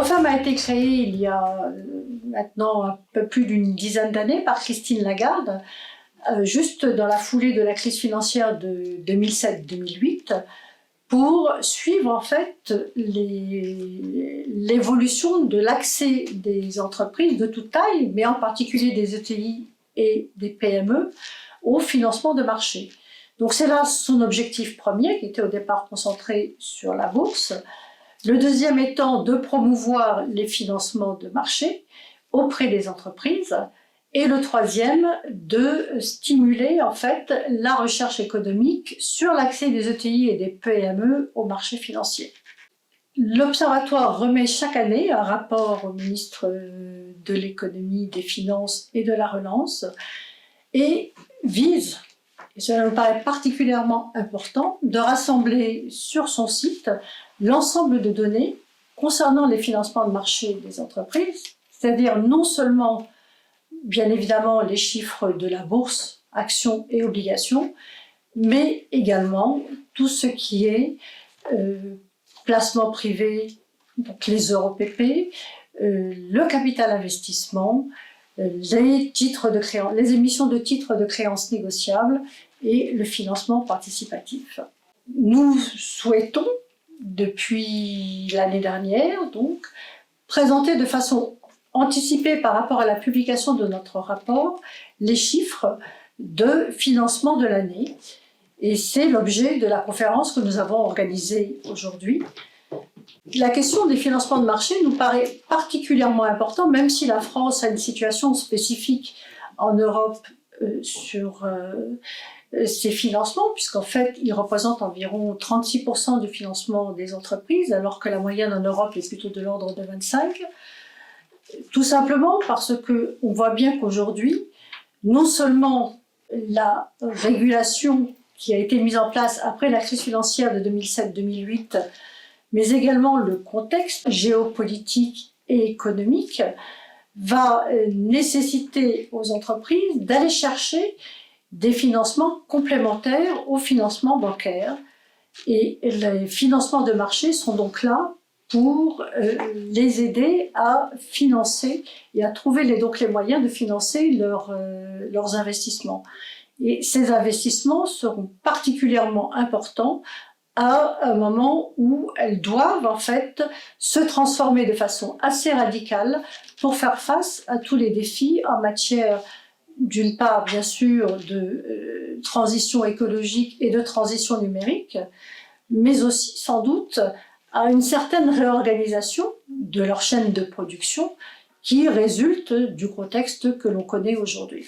L'OFAM a été créé il y a maintenant un peu plus d'une dizaine d'années par Christine Lagarde, juste dans la foulée de la crise financière de 2007-2008, pour suivre en fait l'évolution de l'accès des entreprises de toute taille, mais en particulier des ETI et des PME, au financement de marché. Donc c'est là son objectif premier, qui était au départ concentré sur la bourse. Le deuxième étant de promouvoir les financements de marché auprès des entreprises. Et le troisième, de stimuler en fait la recherche économique sur l'accès des ETI et des PME au marché financier. L'Observatoire remet chaque année un rapport au ministre de l'économie, des finances et de la relance et vise, et cela me paraît particulièrement important, de rassembler sur son site l'ensemble de données concernant les financements de marché des entreprises, c'est-à-dire non seulement bien évidemment les chiffres de la bourse, actions et obligations, mais également tout ce qui est placement privé, donc les EuroPP, le capital investissement, les émissions de titres de créances négociables et le financement participatif. Nous souhaitons, depuis l'année dernière, donc, présenter de façon anticipée par rapport à la publication de notre rapport les chiffres de financement de l'année. Et c'est l'objet de la conférence que nous avons organisée aujourd'hui. La question des financements de marché nous paraît particulièrement importante, même si la France a une situation spécifique en Europe sur ces financements, puisqu'en fait, ils représentent environ 36% du financement des entreprises, alors que la moyenne en Europe est plutôt de l'ordre de 25%. Tout simplement parce qu'on voit bien qu'aujourd'hui, non seulement la régulation qui a été mise en place après la crise financière de 2007-2008, mais également le contexte géopolitique et économique, va nécessiter aux entreprises d'aller chercher des financements complémentaires au financement bancaire. Et les financements de marché sont donc là pour les aider à financer et à trouver donc les moyens de financer leurs investissements. Et ces investissements seront particulièrement importants à un moment où elles doivent en fait se transformer de façon assez radicale pour faire face à tous les défis en matière, d'une part bien sûr de transition écologique et de transition numérique, mais aussi sans doute à une certaine réorganisation de leur chaîne de production qui résulte du contexte que l'on connaît aujourd'hui.